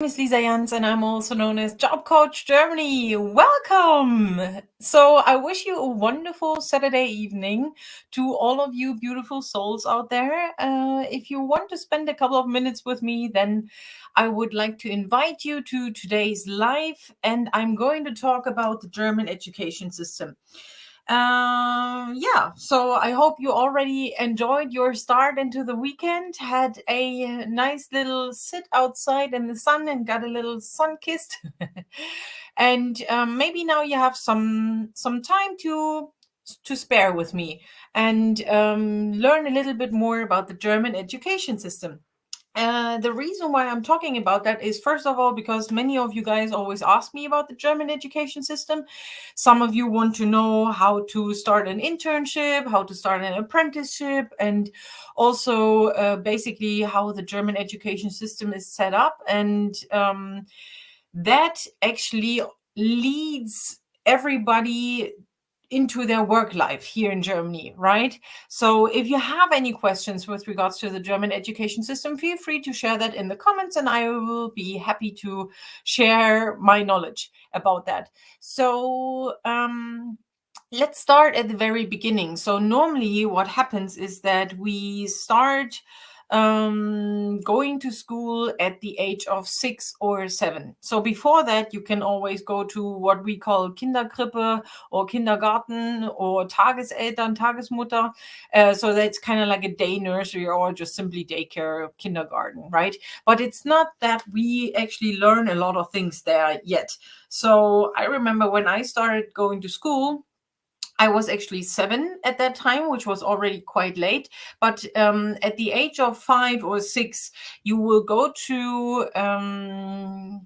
Name is Lisa Jans and I'm also known as Job Coach Germany. Welcome! So I wish you a wonderful Saturday evening to all of you beautiful souls out there. If you want to spend a couple of minutes with me, then I would like to invite you to today's live, and I'm going to talk about the German education system. So I hope you already enjoyed your start into the weekend, had a nice little sit outside in the sun and got a little sun kissed. And maybe now you have some time to spare with me and learn a little bit more about the German education system. The reason why I'm talking about that is, first of all, because many of you guys always ask me about the German education system. Some of you want to know how to start an internship, how to start an apprenticeship, and also basically how the German education system is set up. And that actually leads everybody into their work life here in Germany, right? So if you have any questions with regards to the German education system, feel free to share that in the comments and I will be happy to share my knowledge about that. So let's start at the very beginning. So normally what happens is that we start going to school at the age of 6 or 7. So before that, you can always go to what we call Kinderkrippe or Kindergarten or Tageseltern, Tagesmutter. So that's kind of like a day nursery or just simply daycare, kindergarten, right? But it's not that we actually learn a lot of things there yet. So I remember when I started going to school, I was actually 7 at that time, which was already quite late. But at the age of 5 or 6, you will go to kind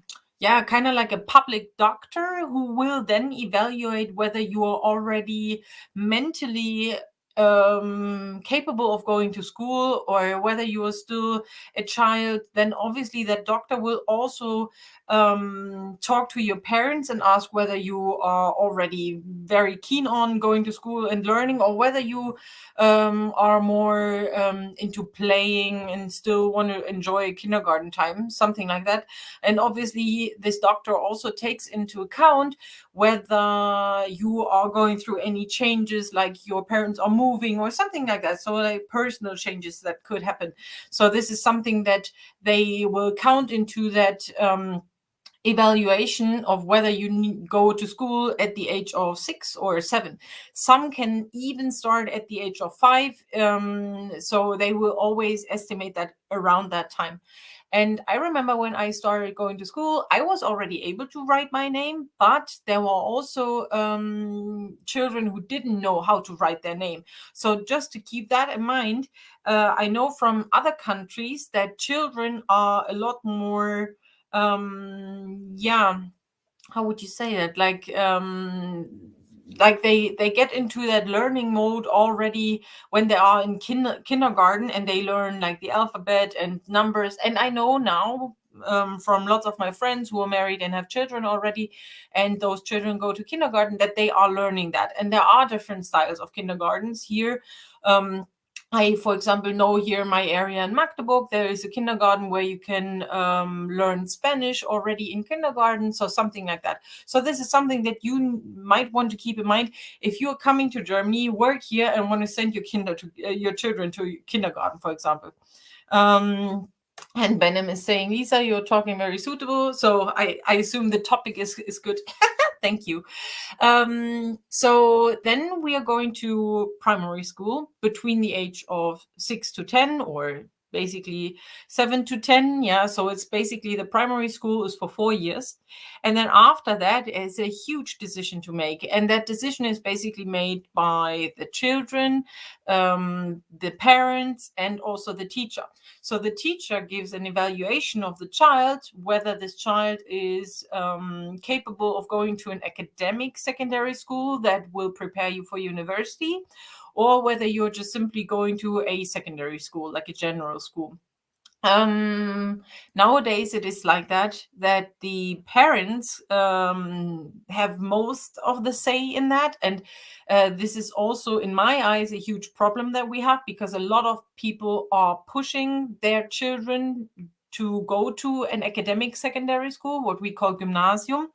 of like a public doctor who will then evaluate whether you are already mentally capable of going to school or whether you are still a child. Then obviously that doctor will also talk to your parents and ask whether you are already very keen on going to school and learning, or whether you are more into playing and still want to enjoy kindergarten time, something like that. And obviously this doctor also takes into account whether you are going through any changes, like your parents are moving or something like that, so like personal changes that could happen. So this is something that they will count into that evaluation of whether you go to school at the age of 6 or 7. Some can even start at the age of 5. So they will always estimate that around that time. And I remember when I started going to school, I was already able to write my name, but there were also children who didn't know how to write their name. So just to keep that in mind, I know from other countries that children are a lot more how would you say it, like they get into that learning mode already when they are in kindergarten, and they learn like the alphabet and numbers. And I know now from lots of my friends who are married and have children already, and those children go to kindergarten, that they are learning that. And there are different styles of kindergartens here. I, for example, know here in my area in Magdeburg, there is a kindergarten where you can learn Spanish already in kindergarten, so something like that. So this is something that you might want to keep in mind if you're coming to Germany, work here, and want to send your your children to kindergarten, for example. And Benham is saying, Lisa, you're talking very suitable. So I assume the topic is good. Thank you. So then we are going to primary school between the age of 6 to 10, or basically 7 to 10. Yeah, so it's basically the primary school is for 4 years. And then after that is a huge decision to make. And that decision is basically made by the children, the parents, and also the teacher. So the teacher gives an evaluation of the child, whether this child is capable of going to an academic secondary school that will prepare you for university, or whether you're just simply going to a secondary school, like a general school. Nowadays it is like that the parents have most of the say in that. And this is also, in my eyes, a huge problem that we have, because a lot of people are pushing their children to go to an academic secondary school, what we call gymnasium,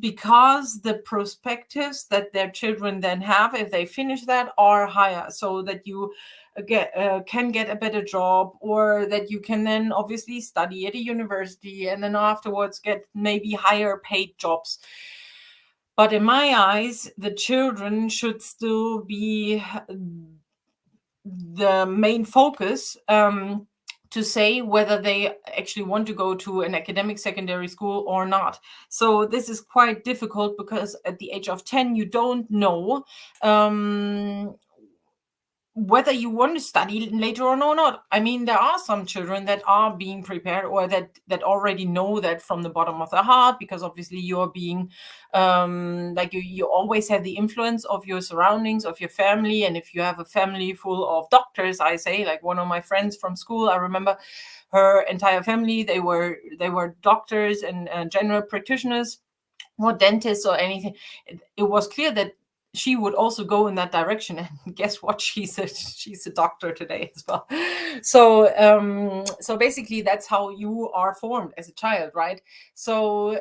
because the perspectives that their children then have if they finish that are higher, so that you can get a better job, or that you can then obviously study at a university and then afterwards get maybe higher paid jobs. But in my eyes, the children should still be the main focus, to say whether they actually want to go to an academic secondary school or not. So this is quite difficult because at the age of 10, you don't know whether you want to study later on or not. I mean, there are some children that are being prepared, or that already know that from the bottom of their heart, because obviously you're being like you always have the influence of your surroundings, of your family. And if you have a family full of doctors, I say, like one of my friends from school, I remember her entire family, they were doctors and general practitioners, or dentists or anything. It was clear that she would also go in that direction, and guess what, she's a doctor today as well. So basically that's how you are formed as a child, right? So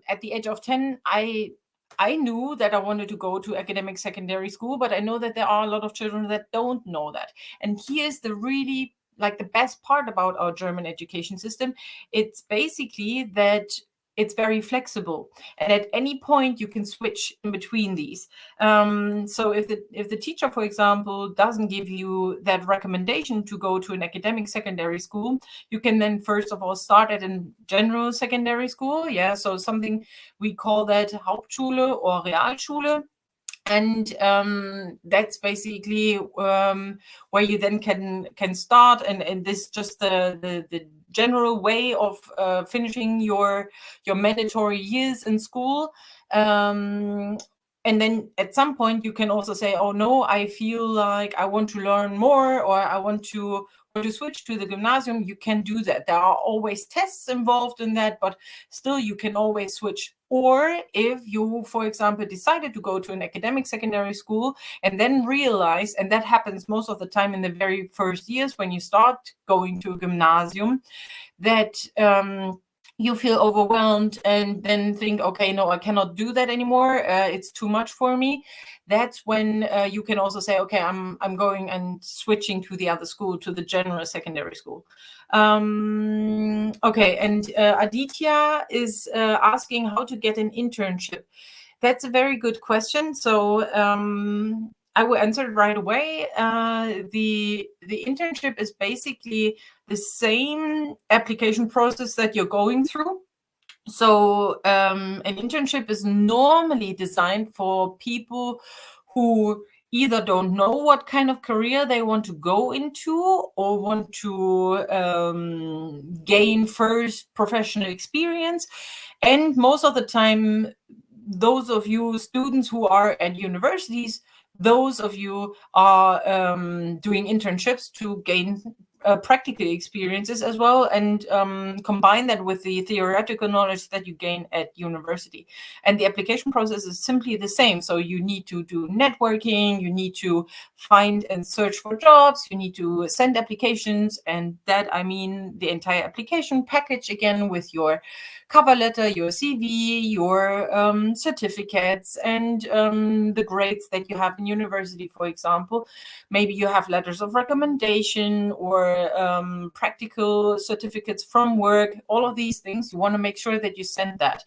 at the age of 10, I knew that I wanted to go to academic secondary school, but I know that there are a lot of children that don't know that. And here's the really, like, the best part about our German education system. It's basically that it's very flexible, and at any point you can switch in between these. So if the teacher, for example, doesn't give you that recommendation to go to an academic secondary school, you can then first of all start at a general secondary school. Yeah, so something, we call that Hauptschule or Realschule. And that's basically where you then can start, and this just the general way of finishing your mandatory years in school. And then at some point you can also say, oh no, I feel like I want to learn more, or I want to switch to the gymnasium. You can do that. There are always tests involved in that, but still you can always switch. Or if you, for example, decided to go to an academic secondary school and then realize, and that happens most of the time in the very first years when you start going to a gymnasium, that you feel overwhelmed and then think, okay, no, I cannot do that anymore. It's too much for me. That's when you can also say, okay, I'm going and switching to the other school, to the general secondary school. Okay, and Aditya is asking how to get an internship. That's a very good question. So I will answer it right away. The internship is basically the same application process that you're going through. So an internship is normally designed for people who either don't know what kind of career they want to go into, or want to gain first professional experience. And most of the time, those of you students who are at universities, those of you are doing internships to gain practical experiences as well, and combine that with the theoretical knowledge that you gain at university. And the application process is simply the same. So you need to do networking, you need to find and search for jobs, you need to send applications, and that, I mean, the entire application package again, with your cover letter, your CV, your certificates, and the grades that you have in university, for example. Maybe you have letters of recommendation, or practical certificates from work. All of these things, you want to make sure that you send that.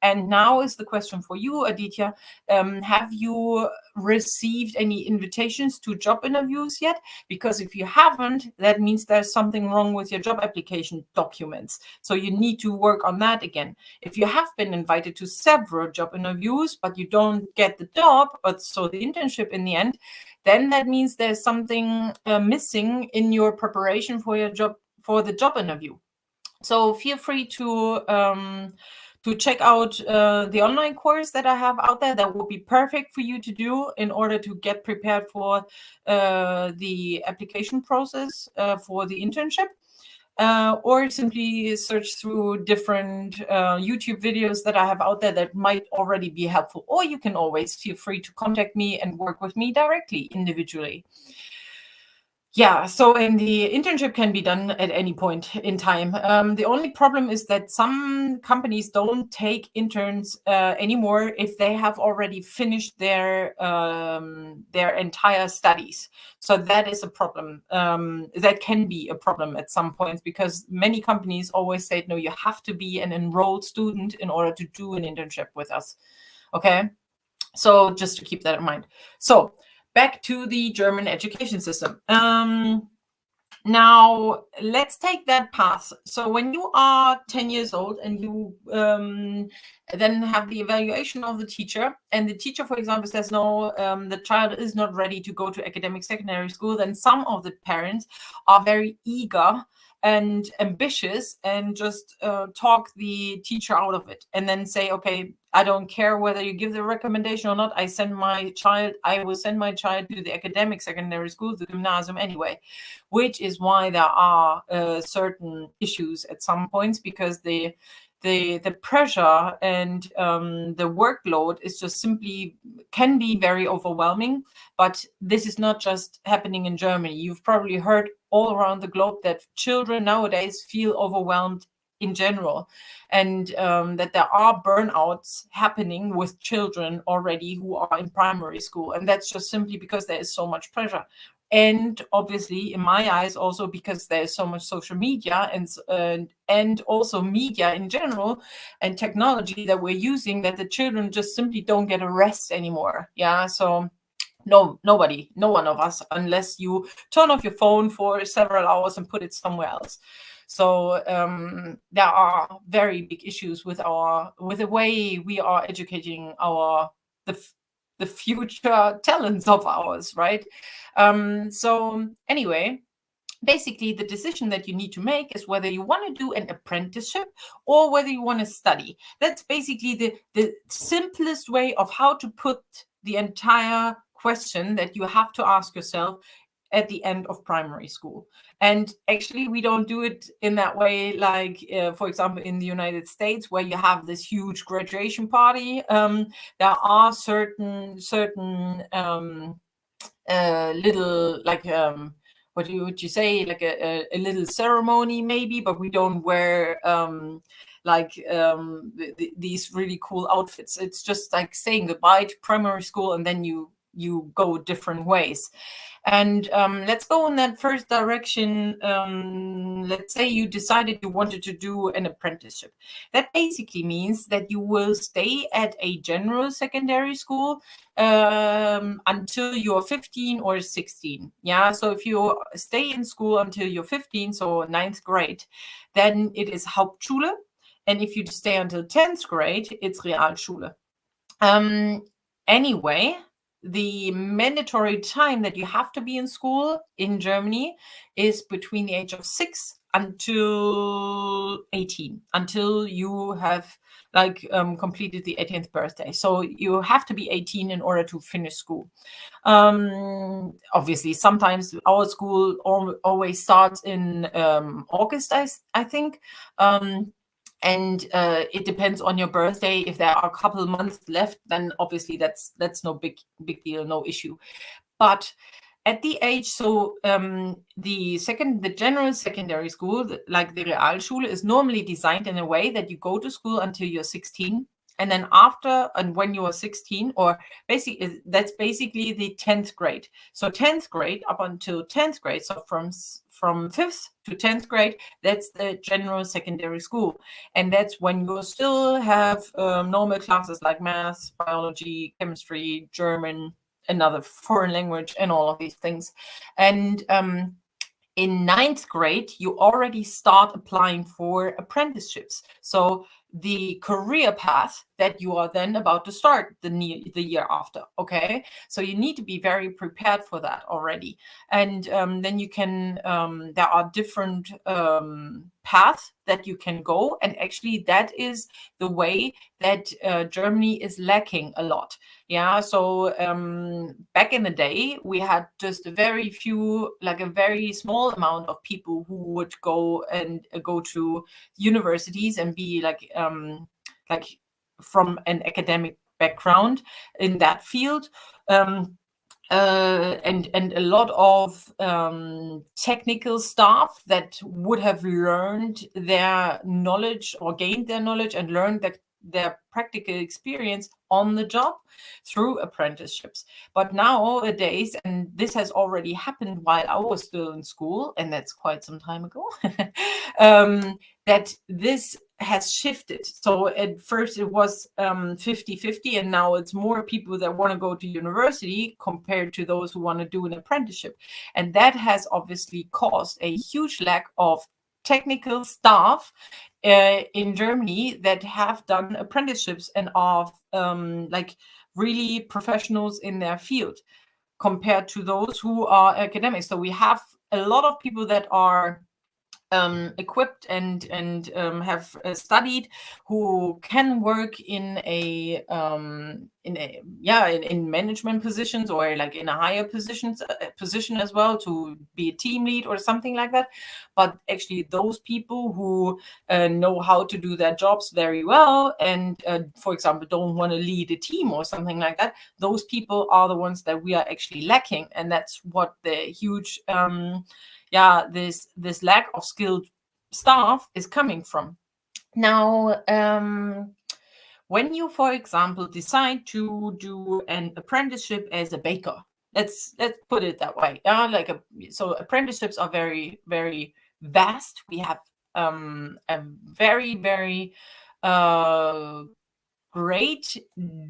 And now is the question for you, Aditya. Have you received any invitations to job interviews yet? Because if you haven't, that means there's something wrong with your job application documents. So you need to work on that again. If you have been invited to several job interviews, but you don't get the job, but so the internship in the end, then that means there's something missing in your preparation for your job, for the job interview. So feel free to check out the online course that I have out there. That would be perfect for you to do in order to get prepared for the application process for the internship. Or simply search through different YouTube videos that I have out there that might already be helpful. Or you can always feel free to contact me and work with me directly, individually. Yeah, so and the internship can be done at any point in time. The only problem is that some companies don't take interns anymore if they have already finished their entire studies. So that is a problem. That can be a problem at some points because many companies always say, no, you have to be an enrolled student in order to do an internship with us. Okay, so just to keep that in mind. So back to the German education system. Now, let's take that path. So when you are 10 years old and you then have the evaluation of the teacher, and the teacher, for example, says, no, the child is not ready to go to academic secondary school, then some of the parents are very eager and ambitious and just talk the teacher out of it and then say, okay, I don't care whether you give the recommendation or not. I will send my child to the academic secondary school, the gymnasium anyway, which is why there are certain issues at some points because the pressure and the workload is just simply can be very overwhelming. But this is not just happening in Germany. You've probably heard all around the globe that children nowadays feel overwhelmed in general, and that there are burnouts happening with children already who are in primary school, and that's just simply because there is so much pressure. And obviously, in my eyes, also because there's so much social media and also media in general and technology that we're using, that the children just simply don't get a rest anymore. Yeah, so no one of us, unless you turn off your phone for several hours and put it somewhere else. So there are very big issues with the way we are educating the future talents of ours, right? So anyway, basically the decision that you need to make is whether you want to do an apprenticeship or whether you want to study. That's basically the simplest way of how to put the entire question that you have to ask yourself at the end of primary school. And actually, we don't do it in that way, like, for example, in the United States, where you have this huge graduation party. There are certain little, like, what would you say, like a little ceremony maybe, but we don't wear these really cool outfits. It's just like saying goodbye to primary school, and then you go different ways. And let's go in that first direction. Let's say you decided you wanted to do an apprenticeship. That basically means that you will stay at a general secondary school until you're 15 or 16. Yeah, so if you stay in school until you're 15, so ninth grade, then it is Hauptschule. And if you stay until 10th grade, it's Realschule. Anyway, the mandatory time that you have to be in school in Germany is between the age of 6 until 18, until you have completed the 18th birthday. So you have to be 18 in order to finish school. Obviously, sometimes our school always starts in August, I think. And it depends on your birthday. If there are a couple of months left, then obviously that's no big deal, no issue. But at the age, so the general secondary school, like the Realschule, is normally designed in a way that you go to school until you're 16, and then when you are 16, or basically that's basically the 10th grade. So 10th grade up until 10th grade, so from 5th to 10th grade, that's the general secondary school. And that's when you still have normal classes like math, biology, chemistry, German, another foreign language, and all of these things. And in 9th grade, you already start applying for apprenticeships. So the career path that you are then about to start the year after. Okay, so you need to be very prepared for that already. And then you can, there are different paths that you can go. And actually, that is the way that Germany is lacking a lot. Yeah, so back in the day, we had just a very few, like a very small amount of people who would go to universities and be like from an academic background in that field. and a lot of technical staff that would have learned their knowledge or gained their knowledge and learned their practical experience on the job through apprenticeships. But nowadays, and this has already happened while I was still in school, and that's quite some time ago, that this has shifted. So at first it was 50-50, and now it's more people that want to go to university compared to those who want to do an apprenticeship. And that has obviously caused a huge lack of technical staff in Germany that have done apprenticeships and are like really professionals in their field compared to those who are academics. So we have a lot of people that are equipped and have studied, who can work in management positions, or like in a higher position as well, to be a team lead or something like that. But actually those people who know how to do their jobs very well and for example don't want to lead a team or something like that, those people are the ones that we are actually lacking. And that's what the huge this lack of skilled staff is coming from. Now, when you, for example, decide to do an apprenticeship as a baker, let's put it that way. So apprenticeships are very, very vast. We have a very, very great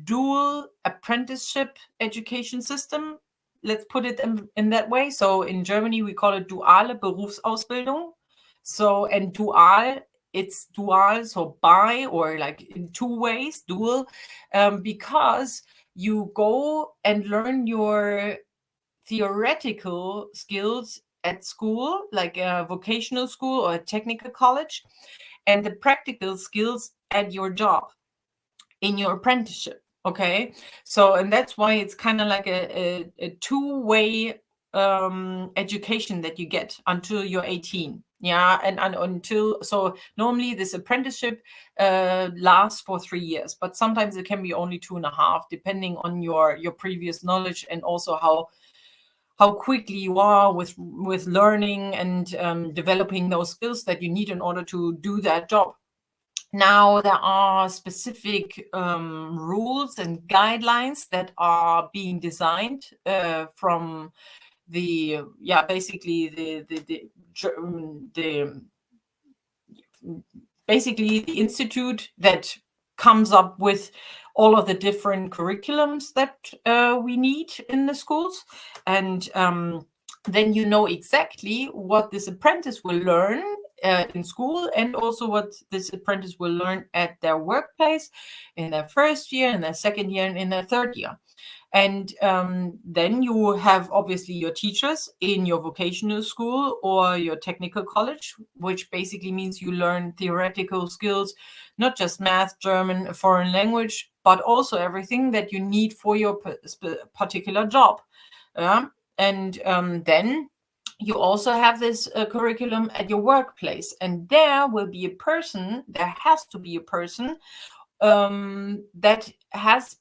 dual apprenticeship education system. Let's put it in that way. So in Germany, we call it duale Berufsausbildung. So, and dual, it's dual, so by, or like in two ways, dual, because you go and learn your theoretical skills at school, like a vocational school or a technical college, and the practical skills at your job in your apprenticeship. Okay, so and that's why it's kind of like a two-way education that you get until you're 18. Yeah, and until, so normally this apprenticeship lasts for 3 years, but sometimes it can be only 2.5, depending on your previous knowledge, and also how quickly you are with learning and developing those skills that you need in order to do that job. Now, there are specific rules and guidelines that are being designed from the institute that comes up with all of the different curriculums that we need in the schools. And then you know exactly what this apprentice will learn in school, and also what this apprentice will learn at their workplace in their first year, in their second year, and in their third year. And then you have obviously your teachers in your vocational school or your technical college, which basically means you learn theoretical skills, not just math, German, a foreign language, but also everything that you need for your particular job. And then you also have this curriculum at your workplace, and there has to be a person that has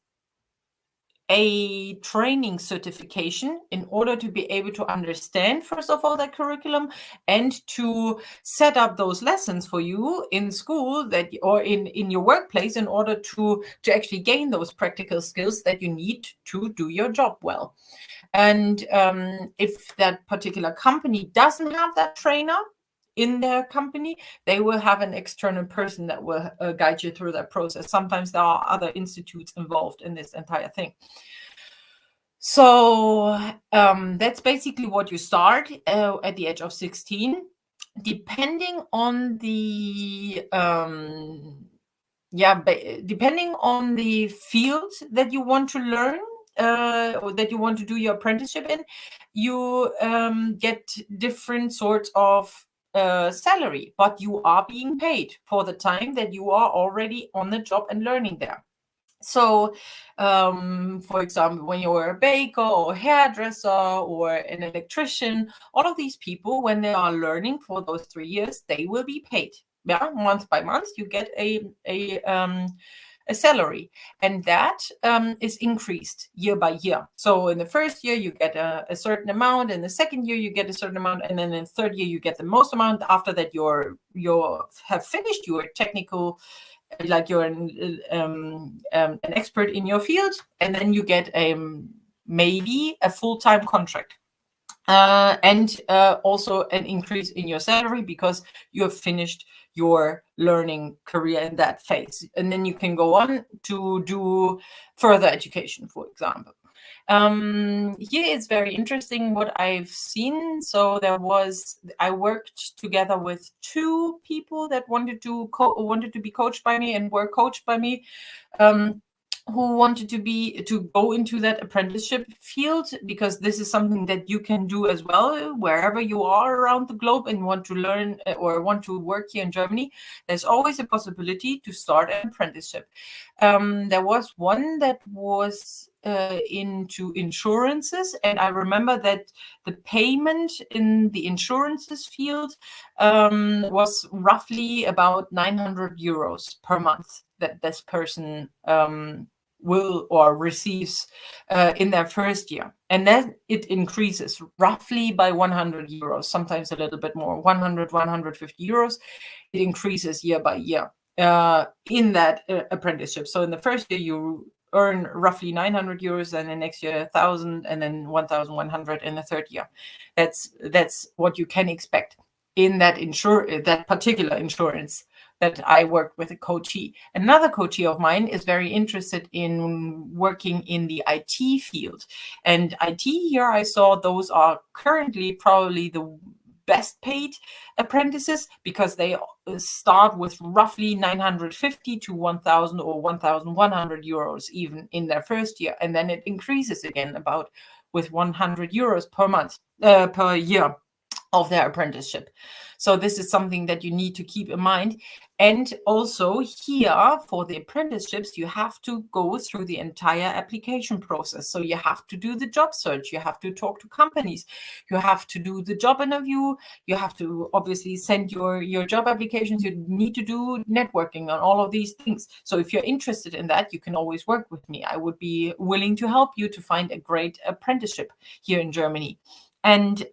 a training certification in order to be able to understand, first of all, that curriculum, and to set up those lessons for you in school or in your workplace, in order to actually gain those practical skills that you need to do your job well. And if that particular company doesn't have that trainer in their company, they will have an external person that will guide you through that process. Sometimes there are other institutes involved in this entire thing. So that's basically what you start at the age of 16, depending on the depending on the field that you want to learn, or that you want to do your apprenticeship in. You get different sorts of salary, but you are being paid for the time that you are already on the job and learning there. So, for example, when you're a baker or hairdresser or an electrician, all of these people, when they are learning for those 3 years, they will be paid. Yeah, month by month, you get a a salary, and that is increased year by year. So in the first year you get a certain amount, in the second year you get a certain amount, and then in the third year you get the most amount. After that you have finished your technical, like you're an expert in your field, and then you get maybe a full-time contract. And also an increase in your salary because you have finished your learning career in that phase. And then you can go on to do further education, for example. Here it's very interesting what I've seen. So I worked together with two people that wanted to be coached by me and were coached by me. Who wanted to go into that apprenticeship field, because this is something that you can do as well wherever you are around the globe and want to learn or want to work here in Germany. There's always a possibility to start an apprenticeship. There was one that was into insurances, and I remember that the payment in the insurances field was roughly about 900 euros per month that this person will or receives in their first year. And then it increases roughly by 100 euros, sometimes a little bit more, 100, 150 euros. It increases year by year in that apprenticeship. So in the first year, you earn roughly 900 euros, and the next year 1,000, and then 1,100 in the third year. That's what you can expect in that particular insurance that I worked with a coachee. Another coachee of mine is very interested in working in the IT field. And IT here, I saw those are currently probably the best paid apprentices, because they start with roughly 950 to 1,000 or 1,100 euros even in their first year. And then it increases again about with 100 euros per month, per year of their apprenticeship. So this is something that you need to keep in mind. And also here for the apprenticeships, you have to go through the entire application process. So you have to do the job search, you have to talk to companies, you have to do the job interview, you have to obviously send your job applications, you need to do networking on all of these things. So if you're interested in that, you can always work with me. I would be willing to help you to find a great apprenticeship here in Germany. And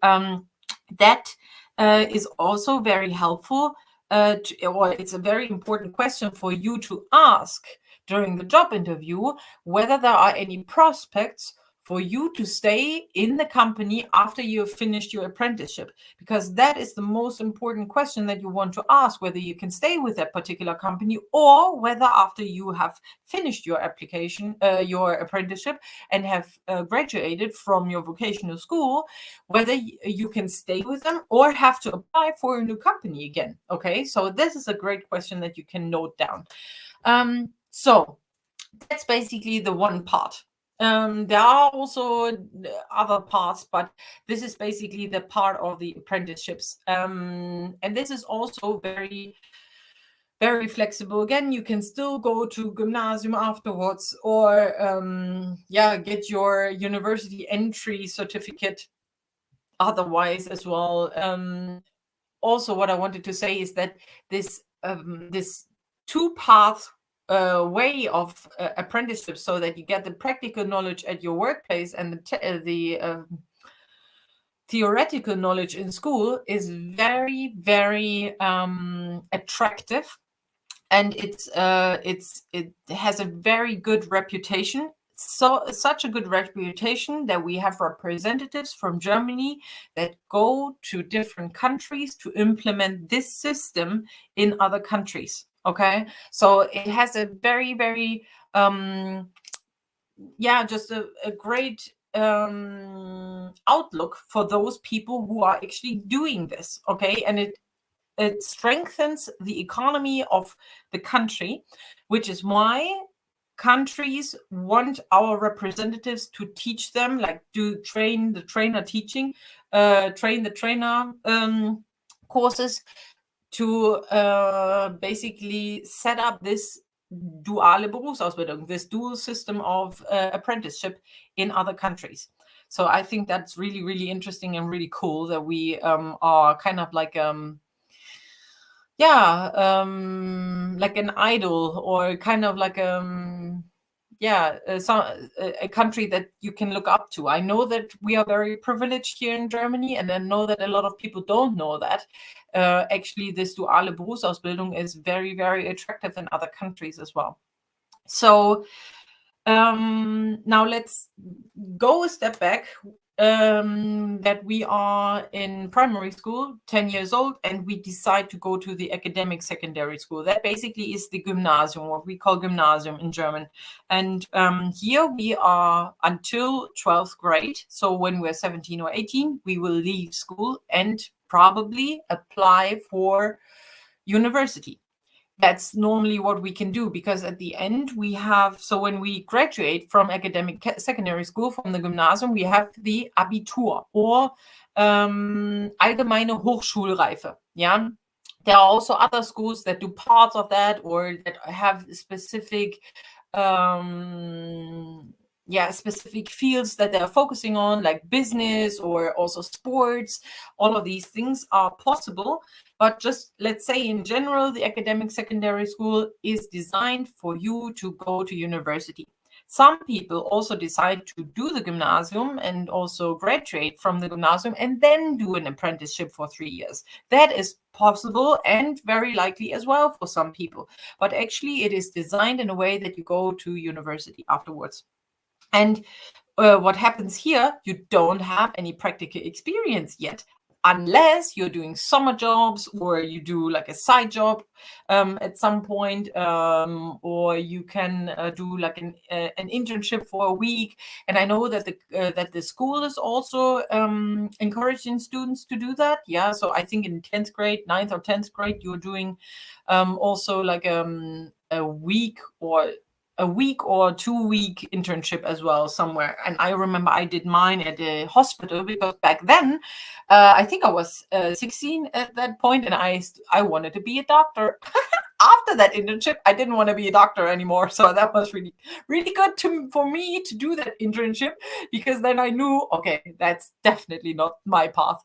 that is also very helpful, or it's a very important question for you to ask during the job interview, whether there are any prospects for you to stay in the company after you have finished your apprenticeship, because that is the most important question that you want to ask, whether you can stay with that particular company, or whether after you have finished your application, your apprenticeship, and have graduated from your vocational school, whether you can stay with them or have to apply for a new company again. Okay, so this is a great question that you can note down. So that's basically the one part. There are also other parts, but this is basically the part of the apprenticeships. And this is also very, very flexible. Again, you can still go to gymnasium afterwards, or get your university entry certificate otherwise as well. Also, what I wanted to say is that this two-path way of apprenticeship, so that you get the practical knowledge at your workplace and the theoretical knowledge in school, is very, very attractive, and it has a very good reputation. So such a good reputation that we have representatives from Germany that go to different countries to implement this system in other countries. Okay, so it has a very, very just a great outlook for those people who are actually doing this. Okay, and it strengthens the economy of the country, which is why countries want our representatives to teach them, like do train the trainer teaching, train the trainer courses, to basically set up this duale Berufsausbildung, this dual system of apprenticeship in other countries. So I think that's really, really interesting and really cool that we are kind of like like an idol, or kind of like a country that you can look up to. I know that we are very privileged here in Germany, and I know that a lot of people don't know that. Actually, this duale Berufsausbildung is very, very attractive in other countries as well. So now let's go a step back. That we are in primary school, 10 years old, and we decide to go to the academic secondary school. That basically is the Gymnasium, what we call Gymnasium in German. And here we are until 12th grade. So when we're 17 or 18, we will leave school and probably apply for university. That's normally what we can do, because at the end we have, so when we graduate from academic secondary school, from the Gymnasium, we have the Abitur, or Allgemeine Hochschulreife. Yeah, there are also other schools that do parts of that, or that have specific specific fields that they're focusing on, like business or also sports. All of these things are possible. But just let's say in general, the academic secondary school is designed for you to go to university. Some people also decide to do the gymnasium and also graduate from the gymnasium and then do an apprenticeship for 3 years. That is possible and very likely as well for some people. But actually, it is designed in a way that you go to university afterwards. And what happens here, you don't have any practical experience yet, unless you're doing summer jobs, or you do like a side job at some point, or you can do like an internship for a week. And I know that the school is also encouraging students to do that. Yeah, so I think in 10th grade, 9th or 10th grade, you're doing also like a week or 2-week internship as well somewhere. And I remember I did mine at a hospital, because back then I think I was 16 at that point, and I wanted to be a doctor. After that internship, I didn't want to be a doctor anymore. So that was really, really good for me to do that internship, because then I knew, okay, that's definitely not my path.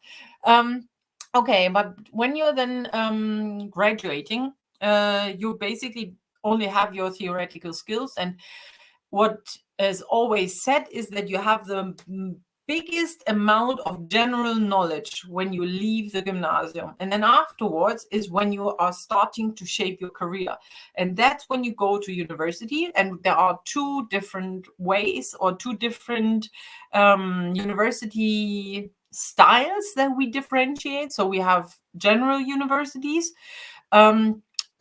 Okay, but when you're then graduating, you basically only have your theoretical skills. And what is always said is that you have the biggest amount of general knowledge when you leave the gymnasium. And then afterwards is when you are starting to shape your career. And that's when you go to university. And there are two different ways, or two different university styles that we differentiate. So we have general universities,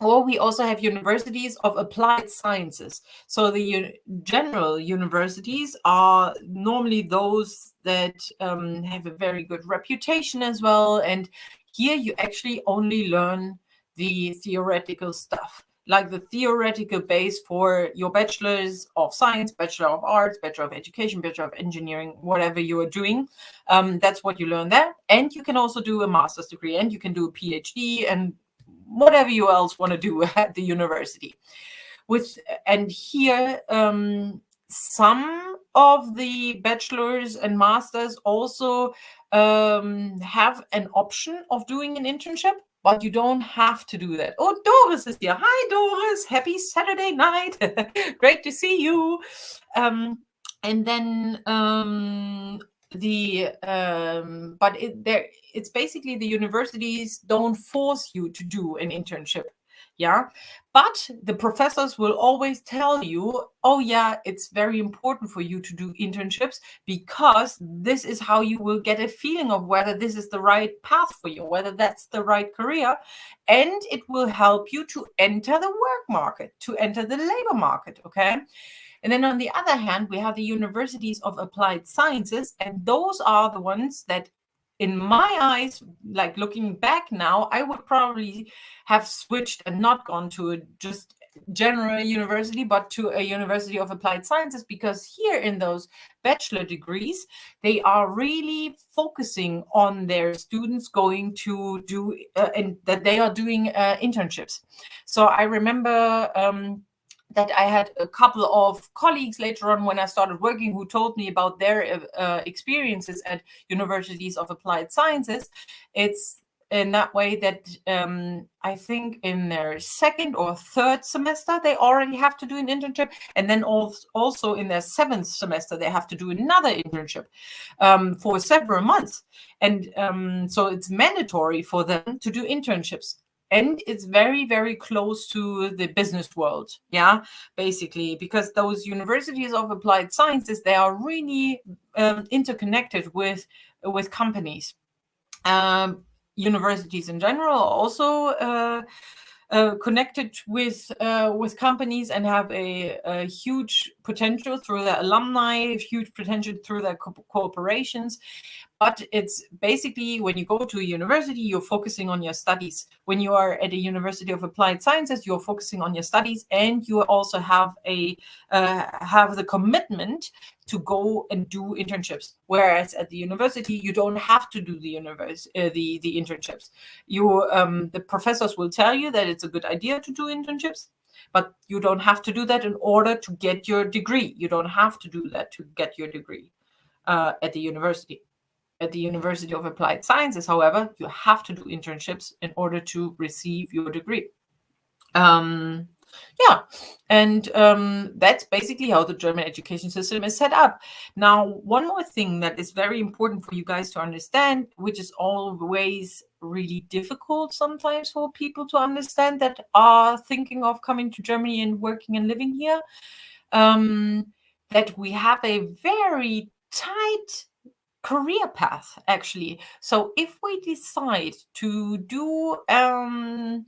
or we also have universities of applied sciences. So the general universities are normally those that have a very good reputation as well. And here you actually only learn the theoretical stuff, like the theoretical base for your bachelor's of science, bachelor of arts, bachelor of education, bachelor of engineering, whatever you are doing. That's what you learn there. And you can also do a master's degree, and you can do a PhD, and whatever you else want to do at the university. And here, some of the bachelors and masters also have an option of doing an internship, but you don't have to do that. Oh, Doris is here. Hi, Doris. Happy Saturday night. Great to see you. And then but it's basically the universities don't force you to do an internship. Yeah, but the professors will always tell you, oh yeah, it's very important for you to do internships, because this is how you will get a feeling of whether this is the right path for you, whether that's the right career. And it will help you to enter the work market, to enter the labor market. Okay. And then on the other hand, we have the universities of applied sciences, and those are the ones that, in my eyes, like looking back now, I would probably have switched and not gone to a just general university, but to a university of applied sciences, because here in those bachelor degrees, they are really focusing on their students going to do, and that they are doing internships. So I remember that I had a couple of colleagues later on when I started working who told me about their experiences at universities of applied sciences. It's in that way that I think in their second or third semester they already have to do an internship, and then also in their seventh semester they have to do another internship for several months, and so it's mandatory for them to do internships. And it's very, very close to the business world, yeah, basically, because those universities of applied sciences, they are really interconnected with companies. Universities in general are also connected with companies and have a huge potential through their alumni, huge potential through their cooperations. But it's basically, when you go to a university, you're focusing on your studies. When you are at a University of Applied Sciences, you're focusing on your studies, and you also have the commitment to go and do internships. Whereas at the university, you don't have to do the internships. The professors will tell you that it's a good idea to do internships, but you don't have to do that in order to get your degree. You don't have to do that to get your degree at the university. At the University of Applied Sciences, however, you have to do internships in order to receive your degree. Yeah, and that's basically how the German education system is set up. Now, one more thing that is very important for you guys to understand, which is always really difficult sometimes for people to understand that are thinking of coming to Germany and working and living here, that we have a very tight career path, actually. So if we decide to do an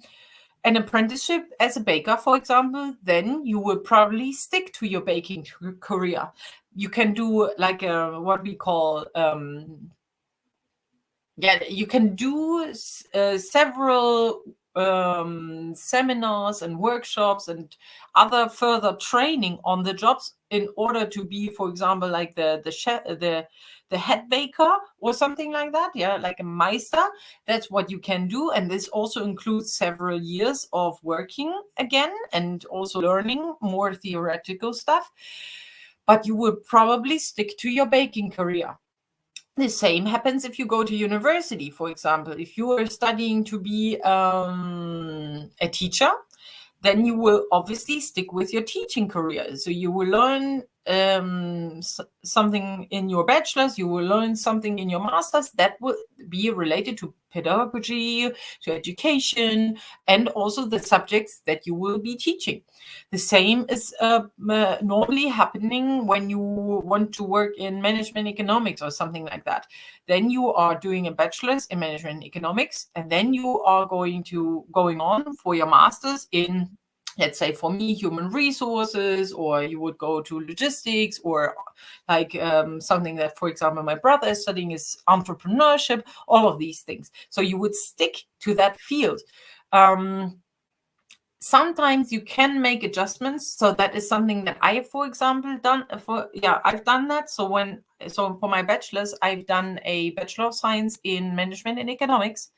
apprenticeship as a baker, for example, then you will probably stick to your baking career. You can do like what we call you can do several seminars and workshops and other further training on the jobs in order to be, for example, like the chef, the head baker or something like that, yeah, like a Meister. That's what you can do, and this also includes several years of working again and also learning more theoretical stuff. But you will probably stick to your baking career. The same happens if you go to university, for example. If you are studying to be a teacher, then you will obviously stick with your teaching career. So you will learn something in your bachelor's, you will learn something in your master's that will be related to pedagogy, to education, and also the subjects that you will be teaching. The same is normally happening when you want to work in management economics or something like that. Then you are doing a bachelor's in management economics, and then you are going on for your master's in, let's say, for me, human resources, or you would go to logistics, or like something that, for example, my brother is studying is entrepreneurship, all of these things. So you would stick to that field. Sometimes you can make adjustments. So that is something that I, for example, I've done that. So for my bachelor's, I've done a Bachelor of Science in Management and Economics.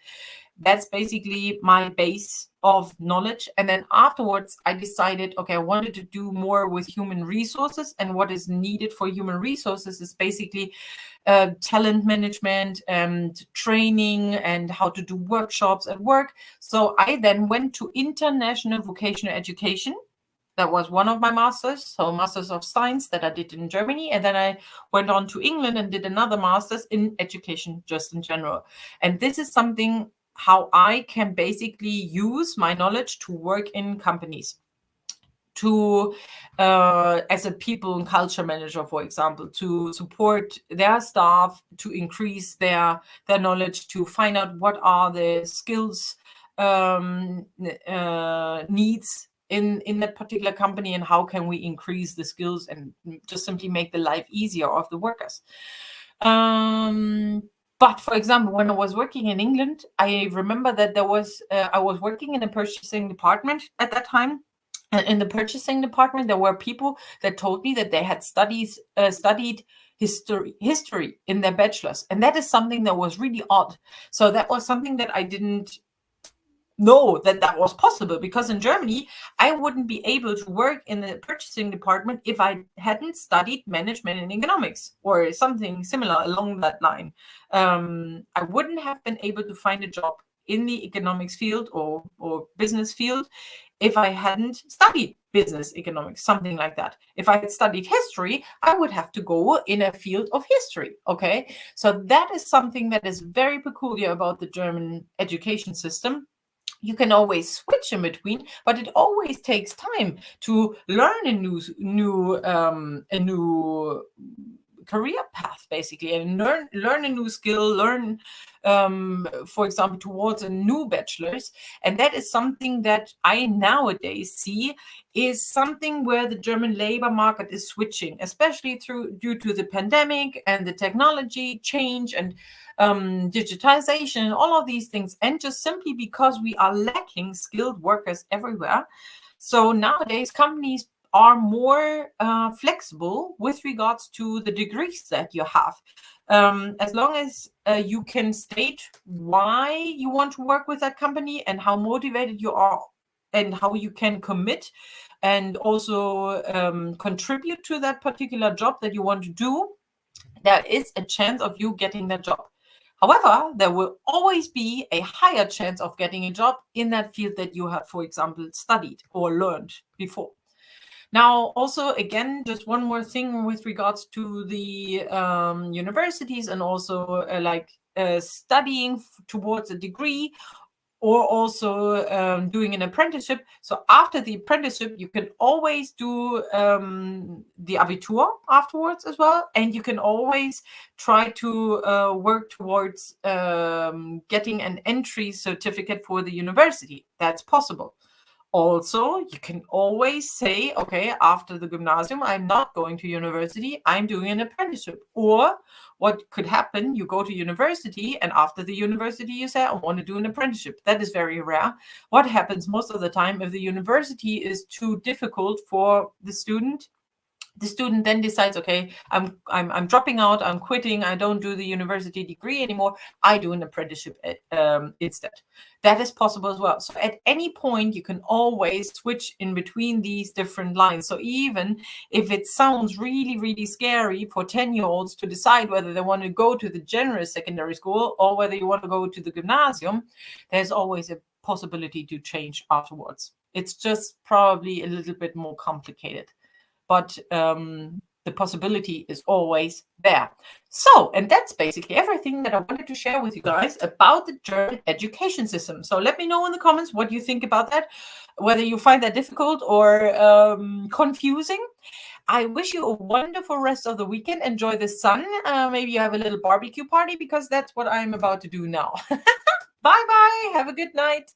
That's basically my base of knowledge. And then afterwards, I decided, okay, I wanted to do more with human resources. And what is needed for human resources is basically talent management and training and how to do workshops at work. So I then went to international vocational education. That was one of my masters, so Masters of Science that I did in Germany. And then I went on to England and did another master's in education, just in general. And this is something how I can basically use my knowledge to work in companies, to as a people and culture manager, for example, to support their staff, to increase their knowledge, to find out what are the skills needs in that particular company, and how can we increase the skills and just simply make the life easier of the workers. But for example, when I was working in England, I remember that I was working in a purchasing department at that time. And in the purchasing department, there were people that told me that they had studied history in their bachelor's. And that is something that was really odd. So that was something that I didn't know that was possible, because in Germany, I wouldn't be able to work in the purchasing department if I hadn't studied management and economics or something similar along that line. I wouldn't have been able to find a job in the economics field or business field if I hadn't studied business economics, something like that. If I had studied history, I would have to go in a field of history. Okay. So that is something that is very peculiar about the German education system. You can always switch in between, but it always takes time to learn a new career path, basically, and learn a new skill, learn, for example, towards a new bachelor's. And that is something that I nowadays see is something where the German labor market is switching, especially due to the pandemic and the technology change and digitization and all of these things, and just simply because we are lacking skilled workers everywhere. So nowadays companies are more flexible with regards to the degrees that you have. As long as you can state why you want to work with that company and how motivated you are and how you can commit and also contribute to that particular job that you want to do, there is a chance of you getting that job. However, there will always be a higher chance of getting a job in that field that you have, for example, studied or learned before. Now, also, again, just one more thing with regards to the universities and also studying towards a degree or also doing an apprenticeship. So after the apprenticeship, you can always do the Abitur afterwards as well. And you can always try to work towards getting an entry certificate for the university. That's possible. Also, you can always say, okay, after the gymnasium, I'm not going to university, I'm doing an apprenticeship. Or what could happen, you go to university, and after the university, you say, I want to do an apprenticeship. That is very rare. What happens most of the time, if the university is too difficult for the student then decides, okay, I'm dropping out, I'm quitting, I don't do the university degree anymore, I do an apprenticeship instead. That is possible as well. So at any point, you can always switch in between these different lines. So even if it sounds really, really scary for 10-year-olds to decide whether they want to go to the general secondary school or whether you want to go to the gymnasium, there's always a possibility to change afterwards. It's just probably a little bit more complicated. But the possibility is always there. So, and that's basically everything that I wanted to share with you guys about the German education system. So let me know in the comments what you think about that, whether you find that difficult or confusing. I wish you a wonderful rest of the weekend. Enjoy the sun. Maybe you have a little barbecue party, because that's what I'm about to do now. Bye-bye. Have a good night.